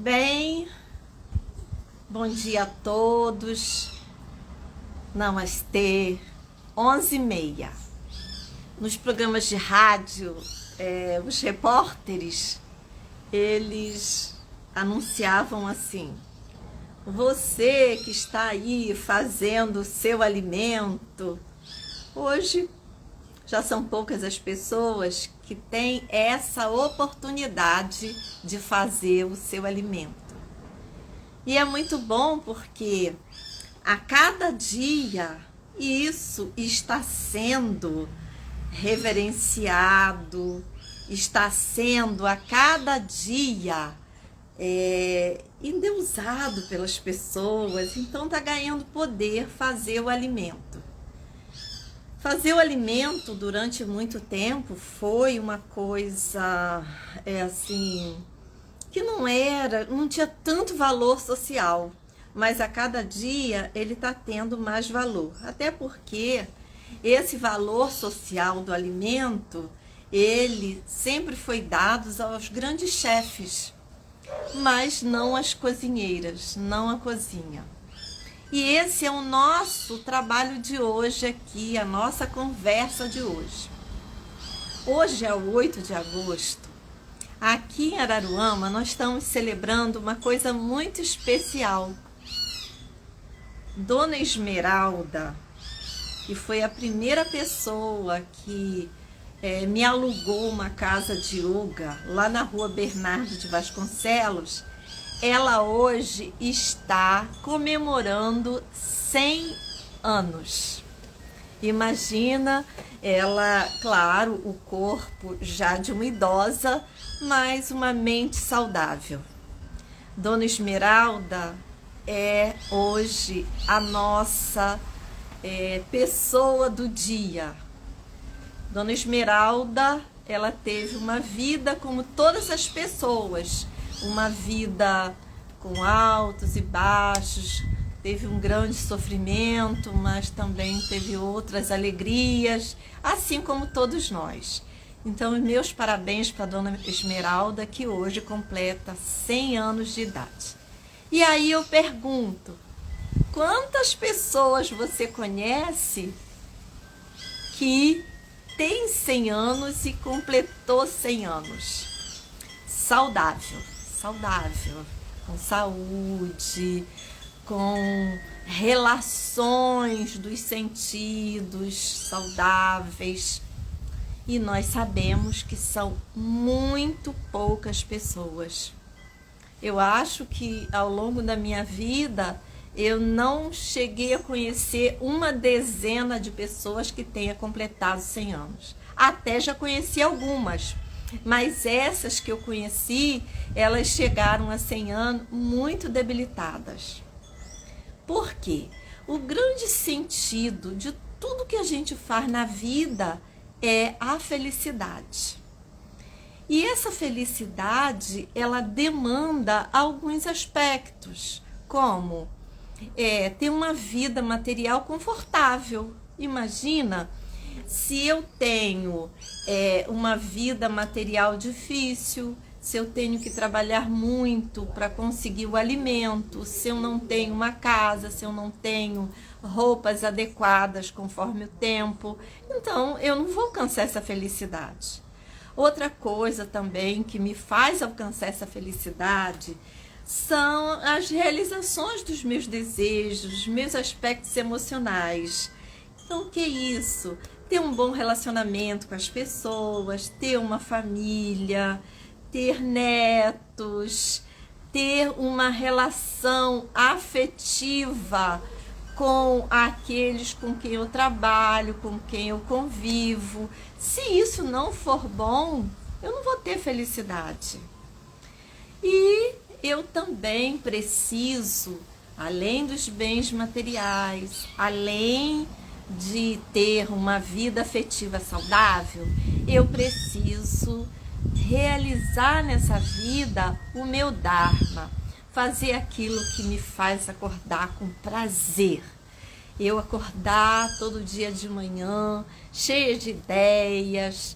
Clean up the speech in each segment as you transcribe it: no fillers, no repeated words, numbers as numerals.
Bem, bom dia a todos. Namastê, 11h30. Nos programas de rádio, os repórteres, eles anunciavam assim: você que está aí fazendo o seu alimento. Hoje já são poucas as pessoas que têm essa oportunidade de fazer o seu alimento. E é muito bom porque a cada dia isso está sendo reverenciado, está sendo a cada dia endeusado pelas pessoas, então está ganhando poder fazer o alimento. Fazer o alimento durante muito tempo foi uma coisa assim que não tinha tanto valor social, mas a cada dia ele está tendo mais valor, até porque esse valor social do alimento ele sempre foi dado aos grandes chefes, mas não às cozinheiras, não à cozinha. E esse é o nosso trabalho de hoje aqui, a nossa conversa de hoje. Hoje é o 8 de agosto. Aqui em Araruama nós estamos celebrando uma coisa muito especial. Dona Esmeralda, que foi a primeira pessoa que me alugou uma casa de yoga lá na rua Bernardo de Vasconcelos, ela hoje está comemorando 100 anos. Imagina, ela, claro, o corpo já de uma idosa, mas uma mente saudável. Dona Esmeralda é hoje a nossa pessoa do dia. Dona Esmeralda, ela teve uma vida como todas as pessoas, uma vida com altos e baixos, teve um grande sofrimento, mas também teve outras alegrias, assim como todos nós. Então, meus parabéns para a Dona Esmeralda, que hoje completa 100 anos de idade. E aí eu pergunto, quantas pessoas você conhece que tem 100 anos e completou 100 anos? Saudável, com saúde, com relações dos sentidos saudáveis. E nós sabemos que são muito poucas pessoas. Eu acho que ao longo da minha vida eu não cheguei a conhecer uma dezena de pessoas que tenha completado 100 anos. Até já conheci algumas, mas essas que eu conheci, elas chegaram a 100 anos muito debilitadas. Por quê? O grande sentido de tudo que a gente faz na vida é a felicidade. E essa felicidade, ela demanda alguns aspectos, como ter uma vida material confortável. Imagina se eu tenho uma vida material difícil, se eu tenho que trabalhar muito para conseguir o alimento, se eu não tenho uma casa, se eu não tenho roupas adequadas conforme o tempo, então eu não vou alcançar essa felicidade. Outra coisa também que me faz alcançar essa felicidade são as realizações dos meus desejos, meus aspectos emocionais. Então, o que é isso? Ter um bom relacionamento com as pessoas, ter uma família, ter netos, ter uma relação afetiva com aqueles com quem eu trabalho, com quem eu convivo. Se isso não for bom, eu não vou ter felicidade. E eu também preciso, além dos bens materiais, além de ter uma vida afetiva saudável, eu preciso realizar nessa vida o meu dharma, fazer aquilo que me faz acordar com prazer. Eu acordar todo dia de manhã, cheia de ideias,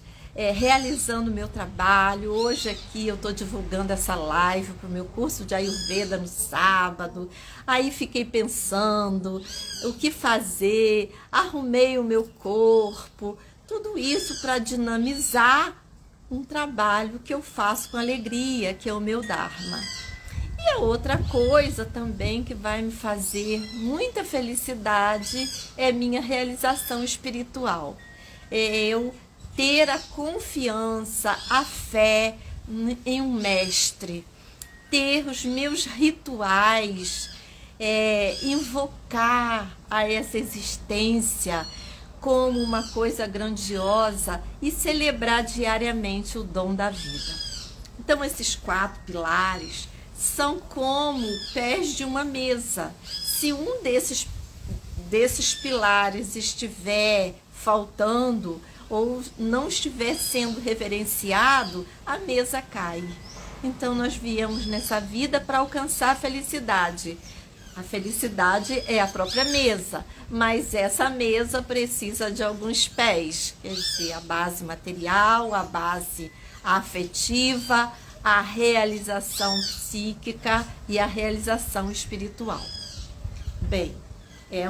realizando o meu trabalho. Hoje aqui eu estou divulgando essa live para o meu curso de Ayurveda no sábado. Aí fiquei pensando o que fazer, arrumei o meu corpo, tudo isso para dinamizar um trabalho que eu faço com alegria, que é o meu Dharma. E a outra coisa também que vai me fazer muita felicidade é minha realização espiritual. É eu ter a confiança, a fé em um mestre, ter os meus rituais, invocar a essa existência como uma coisa grandiosa e celebrar diariamente o dom da vida. Então, esses 4 pilares são como pés de uma mesa. Se um desses pilares estiver faltando ou não estiver sendo reverenciado, a mesa cai. Então nós viemos nessa vida para alcançar a felicidade. A felicidade é a própria mesa, mas essa mesa precisa de alguns pés, quer dizer, a base material, a base afetiva, a realização psíquica e a realização espiritual. Bem,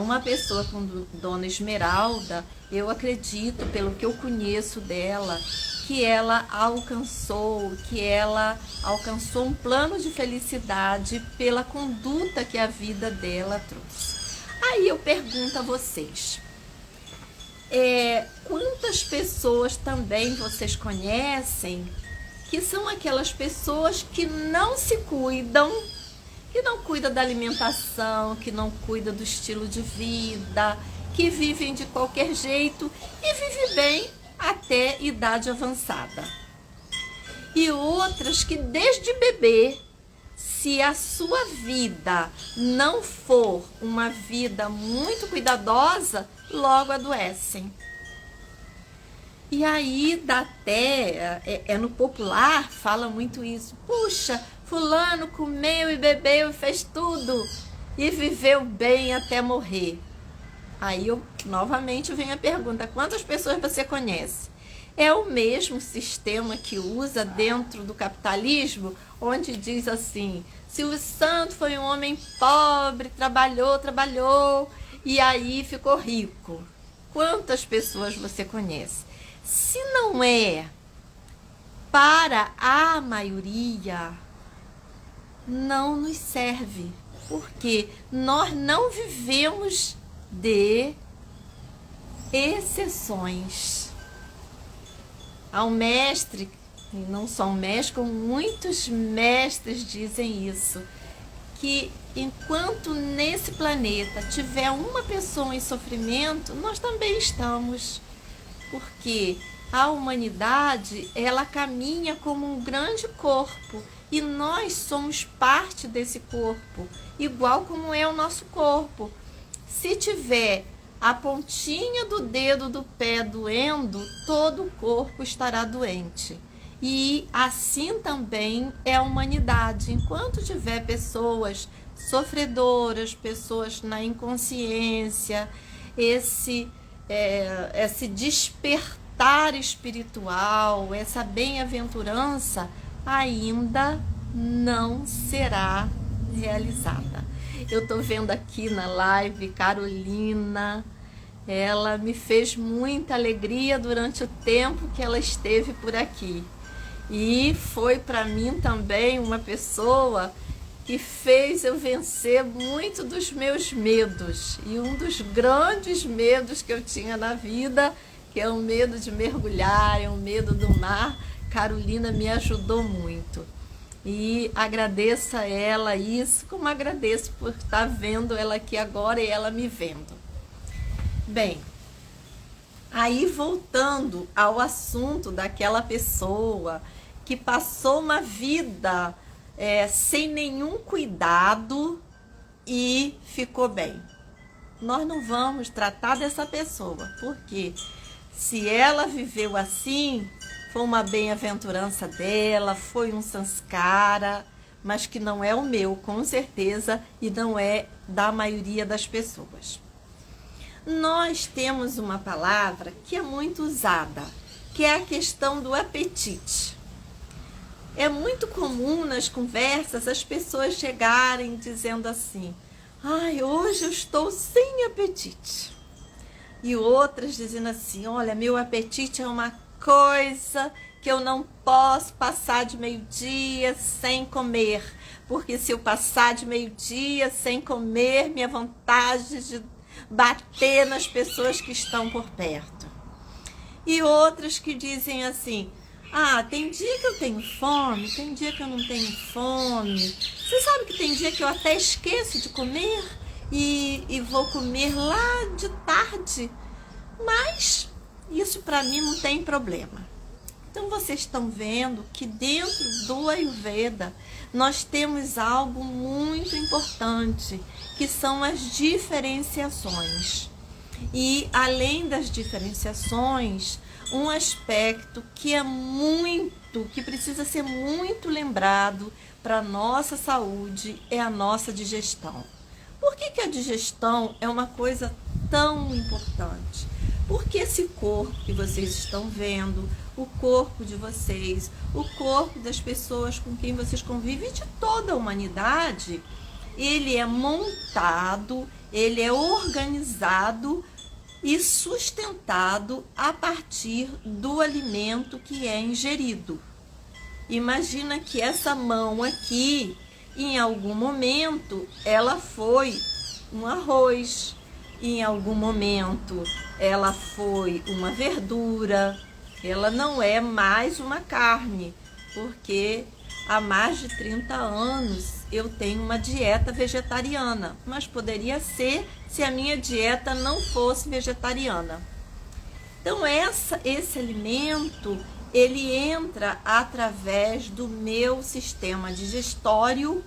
uma pessoa como Dona Esmeralda, eu acredito, pelo que eu conheço dela, que ela alcançou um plano de felicidade pela conduta que a vida dela trouxe. Aí eu pergunto a vocês, quantas pessoas também vocês conhecem que são aquelas pessoas que não se cuidam, que não cuidam da alimentação, que não cuidam do estilo de vida, que vivem de qualquer jeito e vivem bem até idade avançada. E outras que desde bebê, se a sua vida não for uma vida muito cuidadosa, logo adoecem. E aí dá até, no popular, fala muito isso. Puxa, fulano comeu e bebeu e fez tudo e viveu bem até morrer. Aí novamente vem a pergunta, quantas pessoas você conhece? É o mesmo sistema que usa dentro do capitalismo, onde diz assim, Silvio Santos foi um homem pobre, trabalhou, e aí ficou rico. Quantas pessoas você conhece? Se não é para a maioria, não nos serve, porque nós não vivemos de exceções. Há um mestre, e não só um mestre, como muitos mestres dizem isso, que enquanto nesse planeta tiver uma pessoa em sofrimento, nós também estamos, porque a humanidade, ela caminha como um grande corpo e nós somos parte desse corpo, igual como é o nosso corpo. Se tiver a pontinha do dedo do pé doendo, todo o corpo estará doente. E assim também é a humanidade. Enquanto tiver pessoas sofredoras, pessoas na inconsciência, esse despertar espiritual, essa bem-aventurança ainda não será realizada. Eu estou vendo aqui na live Carolina, ela me fez muita alegria durante o tempo que ela esteve por aqui. E foi para mim também uma pessoa que fez eu vencer muito dos meus medos. E um dos grandes medos que eu tinha na vida, que é o medo de mergulhar, é o medo do mar, Carolina me ajudou muito. E agradeço a ela isso, como agradeço por estar vendo ela aqui agora e ela me vendo. Bem, aí voltando ao assunto daquela pessoa que passou uma vida sem nenhum cuidado e ficou bem. Nós não vamos tratar dessa pessoa, porque se ela viveu assim, foi uma bem-aventurança dela, foi um sanskara, mas que não é o meu, com certeza, e não é da maioria das pessoas. Nós temos uma palavra que é muito usada, que é a questão do apetite. É muito comum nas conversas as pessoas chegarem dizendo assim: ai, hoje eu estou sem apetite. E outras dizendo assim: olha, meu apetite é uma coisa que eu não posso passar de meio-dia sem comer, porque se eu passar de meio-dia sem comer, minha vontade de bater nas pessoas que estão por perto. E outras que dizem assim: ah, tem dia que eu tenho fome, tem dia que eu não tenho fome. Você sabe que tem dia que eu até esqueço de comer e vou comer lá de tarde, mas isso para mim não tem problema. Então vocês estão vendo que dentro do Ayurveda nós temos algo muito importante, que são as diferenciações. E além das diferenciações, um aspecto que precisa ser muito lembrado para a nossa saúde é a nossa digestão. Por que a digestão é uma coisa tão importante? Porque esse corpo que vocês estão vendo, o corpo de vocês, o corpo das pessoas com quem vocês convivem, de toda a humanidade, ele é montado, ele é organizado e sustentado a partir do alimento que é ingerido. Imagina que essa mão aqui, em algum momento, ela foi um arroz, em algum momento ela foi uma verdura, ela não é mais uma carne, porque há mais de 30 anos eu tenho uma dieta vegetariana, mas poderia ser se a minha dieta não fosse vegetariana. Então esse alimento, ele entra através do meu sistema digestório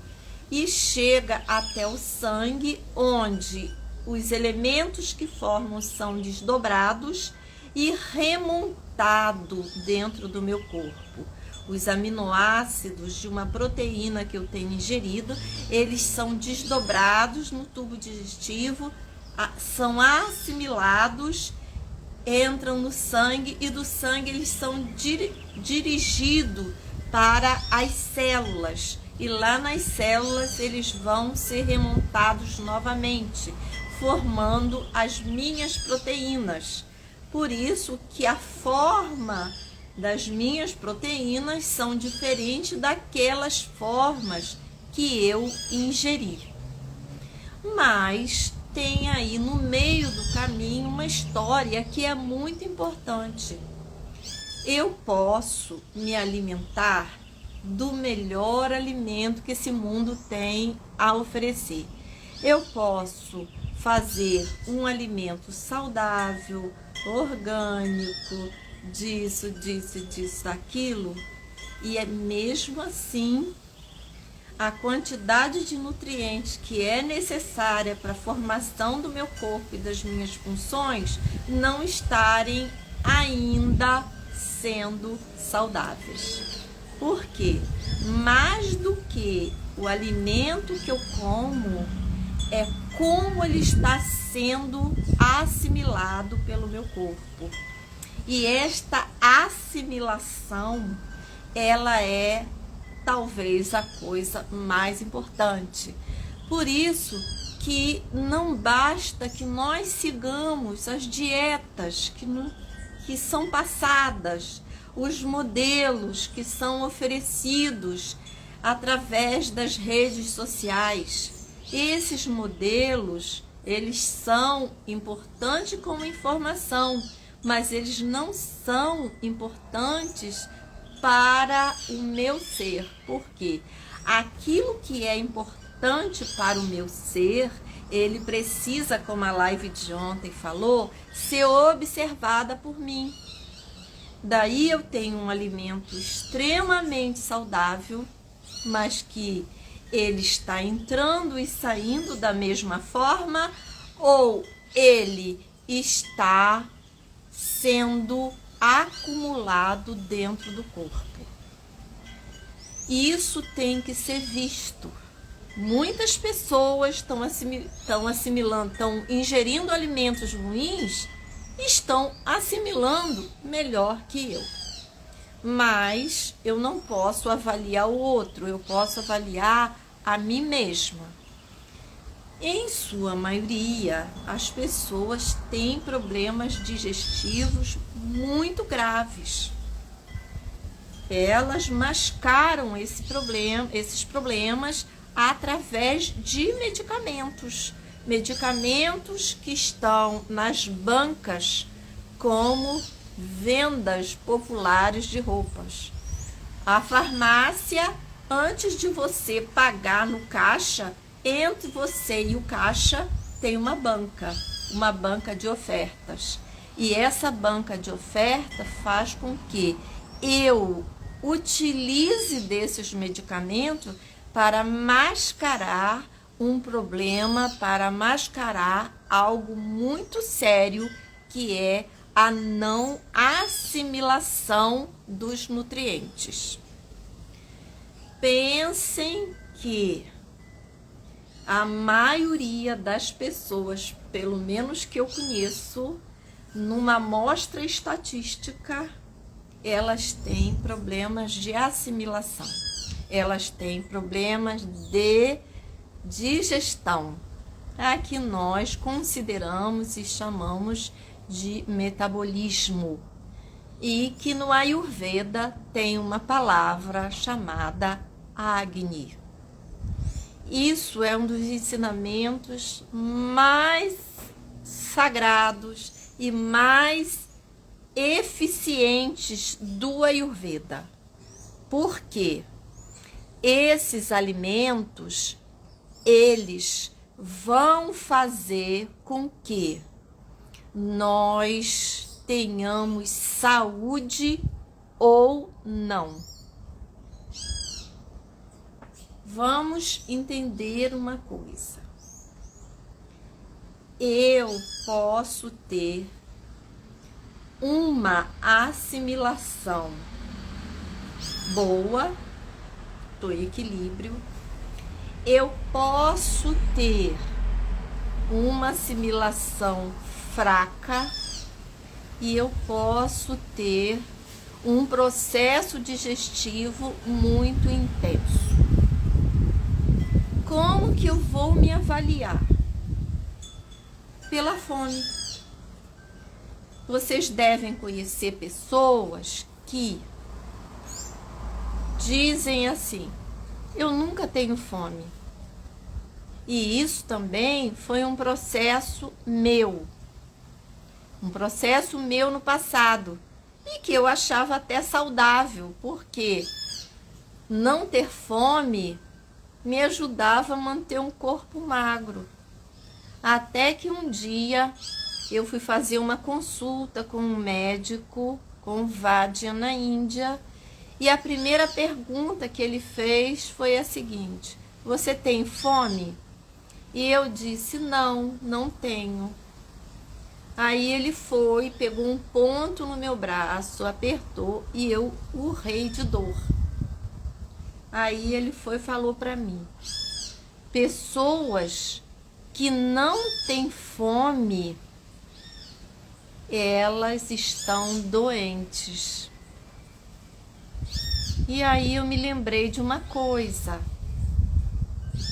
e chega até o sangue, onde os elementos que formam são desdobrados e remontados dentro do meu corpo. Os aminoácidos de uma proteína que eu tenho ingerido, eles são desdobrados no tubo digestivo, são assimilados, entram no sangue e do sangue eles são dirigidos para as células. E lá nas células eles vão ser remontados novamente, formando as minhas proteínas. Por isso que a forma das minhas proteínas são diferentes daquelas formas que eu ingeri. Mas tem aí no meio do caminho uma história que é muito importante. Eu posso me alimentar do melhor alimento que esse mundo tem a oferecer. Eu posso fazer um alimento saudável, orgânico, disso, aquilo, e é mesmo assim a quantidade de nutrientes que é necessária para a formação do meu corpo e das minhas funções não estarem ainda sendo saudáveis. Por quê? Mais do que o alimento que eu como, é como ele está sendo assimilado pelo meu corpo. E esta assimilação, ela é talvez a coisa mais importante. Por isso que não basta que nós sigamos as dietas que são passadas, os modelos que são oferecidos através das redes sociais. Esses modelos, eles são importantes como informação, mas eles não são importantes para o meu ser. Por quê? Aquilo que é importante para o meu ser, ele precisa, como a live de ontem falou, ser observada por mim. Daí eu tenho um alimento extremamente saudável, mas que ele está entrando e saindo da mesma forma, ou ele está sendo acumulado dentro do corpo. Isso tem que ser visto. Muitas pessoas estão assimilando, estão ingerindo alimentos ruins estão assimilando melhor que eu. Mas eu não posso avaliar o outro, eu posso avaliar a mim mesma. Em sua maioria, as pessoas têm problemas digestivos muito graves. Elas mascaram esses problemas através de medicamentos. Medicamentos que estão nas bancas como vendas populares de roupas. A farmácia, antes de você pagar no caixa, entre você e o caixa tem uma banca de ofertas. E essa banca de oferta faz com que eu utilize desses medicamentos para mascarar um problema, para mascarar algo muito sério, que é a não assimilação dos nutrientes. Pensem que a maioria das pessoas, pelo menos que eu conheço, numa amostra estatística, elas têm problemas de assimilação, elas têm problemas de digestão, que nós consideramos e chamamos de metabolismo, e que no Ayurveda tem uma palavra chamada Agni. Isso é um dos ensinamentos mais sagrados e mais eficientes do Ayurveda. Porque esses alimentos, eles vão fazer com que nós tenhamos saúde ou não. Vamos entender uma coisa. Eu posso ter uma assimilação boa, do equilíbrio. Eu posso ter uma assimilação fraca e eu posso ter um processo digestivo muito intenso. Como que eu vou me avaliar? Pela fome. Vocês devem conhecer pessoas que dizem assim: eu nunca tenho fome. E isso também foi um processo meu. Um processo meu no passado. E que eu achava até saudável, porque não ter fome me ajudava a manter um corpo magro. Até que um dia eu fui fazer uma consulta com um médico, com Vaidya, na Índia, e a primeira pergunta que ele fez foi a seguinte: você tem fome? E eu disse: não, não tenho. Aí ele foi, pegou um ponto no meu braço, apertou e eu urrei de dor. Aí ele foi e falou para mim: pessoas que não têm fome, elas estão doentes. E aí eu me lembrei de uma coisa.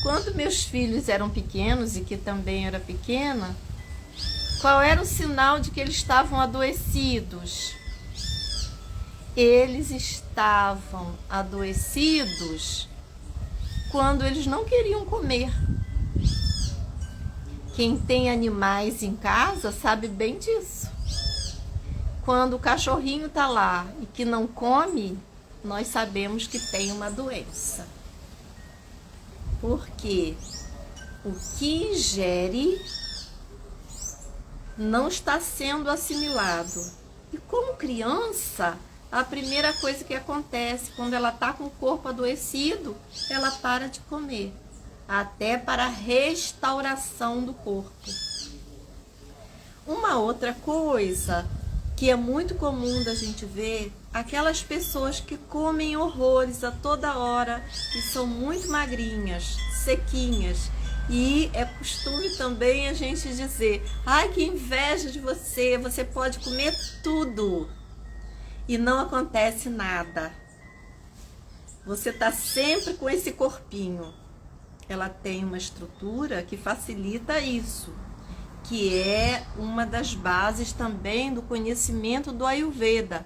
Quando meus filhos eram pequenos, e que também era pequena, qual era o sinal de que eles estavam adoecidos? Eles estavam adoecidos quando eles não queriam comer. Quem tem animais em casa sabe bem disso. Quando o cachorrinho está lá e que não come, nós sabemos que tem uma doença. Porque o que ingere não está sendo assimilado. E como criança, a primeira coisa que acontece quando ela está com o corpo adoecido, ela para de comer, até para a restauração do corpo. Uma outra coisa que é muito comum da gente ver, aquelas pessoas que comem horrores a toda hora, que são muito magrinhas, sequinhas, E é costume também a gente dizer: ai, que inveja de você, você pode comer tudo. E não acontece nada. Você está sempre com esse corpinho. Ela tem uma estrutura que facilita isso, que é uma das bases também do conhecimento do Ayurveda,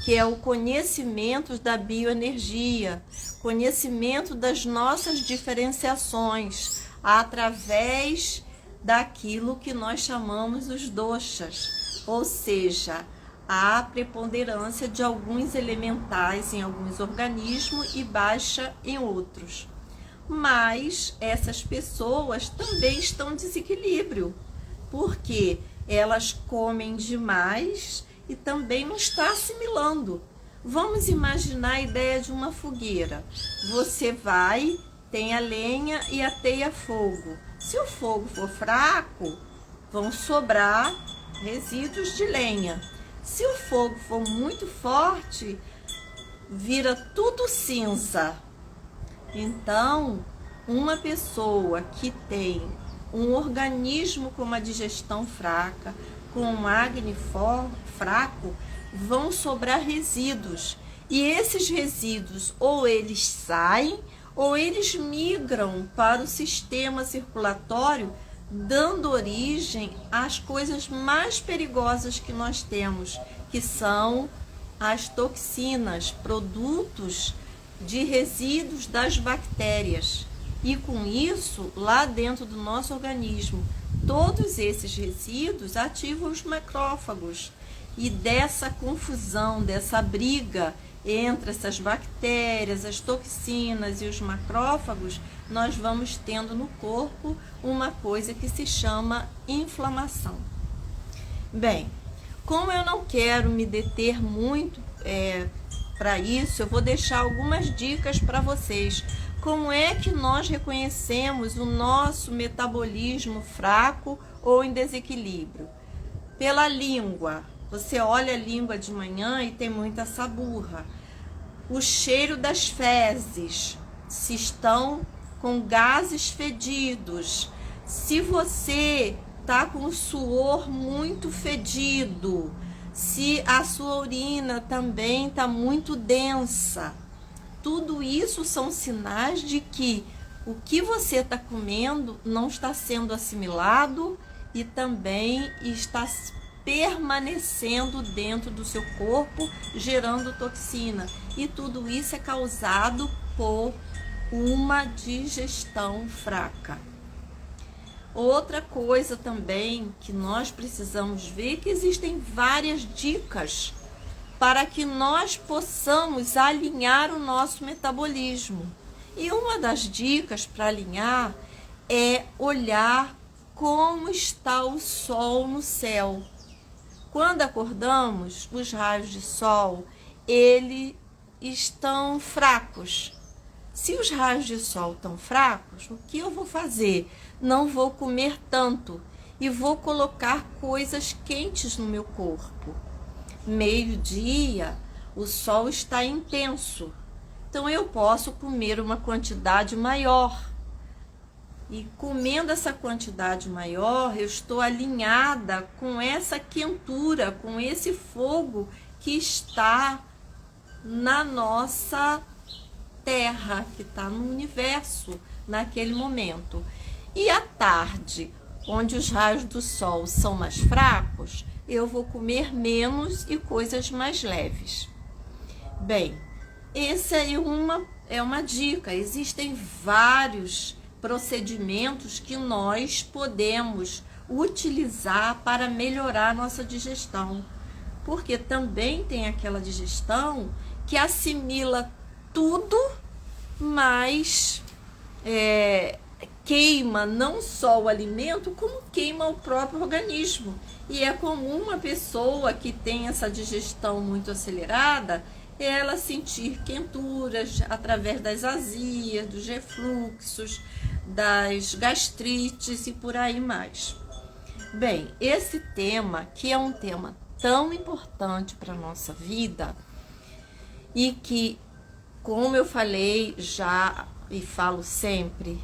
que é o conhecimento da bioenergia, conhecimento das nossas diferenciações, através daquilo que nós chamamos os doshas, ou seja, a preponderância de alguns elementais em alguns organismos e baixa em outros. Mas essas pessoas também estão em desequilíbrio, porque elas comem demais e também não está assimilando. Vamos imaginar a ideia de uma fogueira. Você vai, tem a lenha e ateia fogo. Se o fogo for fraco, vão sobrar resíduos de lenha. Se o fogo for muito forte, vira tudo cinza. Então, uma pessoa que tem um organismo com uma digestão fraca, com um Agni fraco, vão sobrar resíduos. E esses resíduos ou eles saem ou eles migram para o sistema circulatório, dando origem às coisas mais perigosas que nós temos, que são as toxinas, produtos de resíduos das bactérias. E com isso, lá dentro do nosso organismo, todos esses resíduos ativam os macrófagos. E dessa confusão, dessa briga entre essas bactérias, as toxinas e os macrófagos, nós vamos tendo no corpo uma coisa que se chama inflamação. Bem, como eu não quero me deter muito para isso, eu vou deixar algumas dicas para vocês. Como é que nós reconhecemos o nosso metabolismo fraco ou em desequilíbrio? Pela língua. Você olha a língua de manhã e tem muita saburra. O cheiro das fezes, se estão com gases fedidos. Se você está com o suor muito fedido, se a sua urina também está muito densa. Tudo isso são sinais de que o que você está comendo não está sendo assimilado e também está permanecendo dentro do seu corpo, gerando toxina. E tudo isso é causado por uma digestão fraca. Outra coisa também que nós precisamos ver é que existem várias dicas para que nós possamos alinhar o nosso metabolismo. E uma das dicas para alinhar é olhar como está o sol no céu. Quando acordamos, os raios de sol, eles estão fracos. Se os raios de sol estão fracos, o que eu vou fazer? Não vou comer tanto e vou colocar coisas quentes no meu corpo. Meio-dia, o sol está intenso, então eu posso comer uma quantidade maior. E comendo essa quantidade maior, eu estou alinhada com essa quentura, com esse fogo que está na nossa Terra, que está no universo naquele momento. E à tarde, onde os raios do sol são mais fracos, eu vou comer menos e coisas mais leves. Bem, essa é uma dica. Existem vários procedimentos que nós podemos utilizar para melhorar a nossa digestão. Porque também tem aquela digestão que assimila tudo, mas queima não só o alimento, como queima o próprio organismo. E é comum uma pessoa que tem essa digestão muito acelerada, ela sentir quenturas através das azias, dos refluxos, das gastrites e por aí mais. Bem, esse tema, que é um tema tão importante para a nossa vida e que, como eu falei já e falo sempre,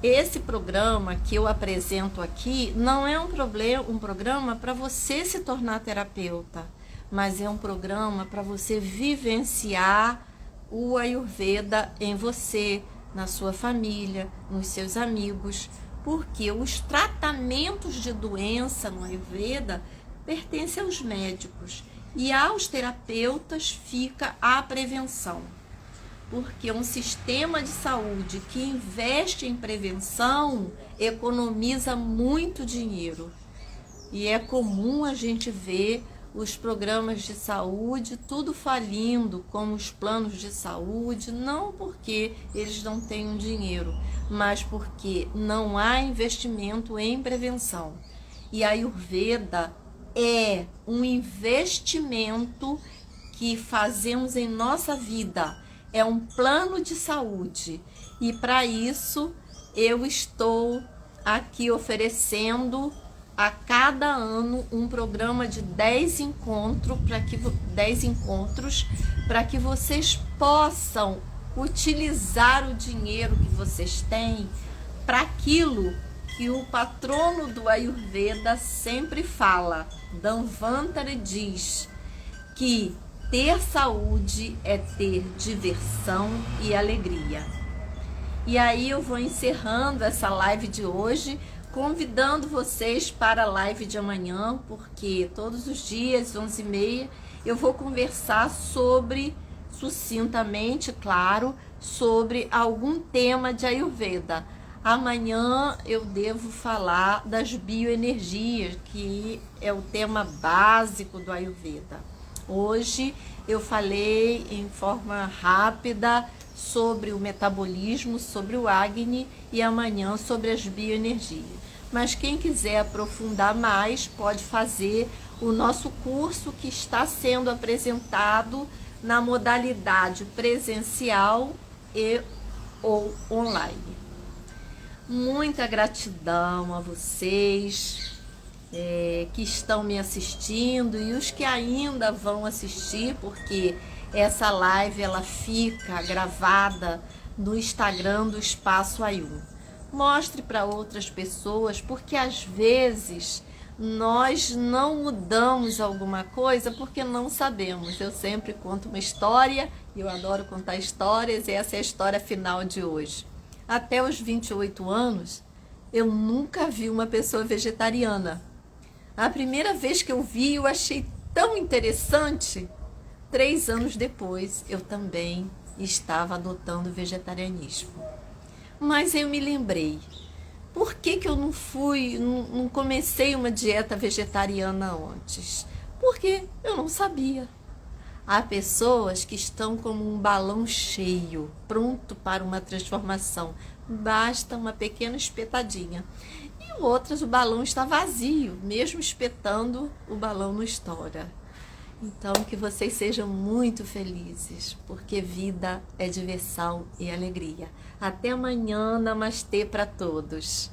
esse programa que eu apresento aqui não é um programa para você se tornar terapeuta, mas é um programa para você vivenciar o Ayurveda em você, na sua família, nos seus amigos, porque os tratamentos de doença no Ayurveda pertencem aos médicos e aos terapeutas fica a prevenção. Porque um sistema de saúde que investe em prevenção economiza muito dinheiro. E é comum a gente ver os programas de saúde tudo falindo, como os planos de saúde, não porque eles não tenham dinheiro, mas porque não há investimento em prevenção. E a Ayurveda é um investimento que fazemos em nossa vida. É um plano de saúde e para isso eu estou aqui oferecendo a cada ano um programa de 10 encontros para que vocês possam utilizar o dinheiro que vocês têm para aquilo que o patrono do Ayurveda sempre fala. Dhanvantari diz que ter saúde é ter diversão e alegria. E aí eu vou encerrando essa live de hoje, convidando vocês para a live de amanhã, porque todos os dias, 11h30, eu vou conversar sucintamente, claro, sobre algum tema de Ayurveda. Amanhã eu devo falar das bioenergias, que é o tema básico do Ayurveda. Hoje eu falei em forma rápida sobre o metabolismo, sobre o Agni e amanhã sobre as bioenergias. Mas quem quiser aprofundar mais pode fazer o nosso curso que está sendo apresentado na modalidade presencial e ou online. Muita gratidão a vocês que estão me assistindo e os que ainda vão assistir, porque essa live ela fica gravada no Instagram do Espaço Ayur. Mostre para outras pessoas, porque às vezes nós não mudamos alguma coisa porque não sabemos. Eu sempre conto uma história, e eu adoro contar histórias, e essa é a história final de hoje. Até os 28 anos, eu nunca vi uma pessoa vegetariana. A primeira vez que eu vi, eu achei tão interessante. 3 anos depois, eu também estava adotando o vegetarianismo. Mas eu me lembrei, por que eu não comecei uma dieta vegetariana antes? Porque eu não sabia. Há pessoas que estão como um balão cheio, pronto para uma transformação. Basta uma pequena espetadinha. E outras, o balão está vazio, mesmo espetando, o balão não estoura. Então, que vocês sejam muito felizes, porque vida é diversão e alegria. Até amanhã, namastê para todos.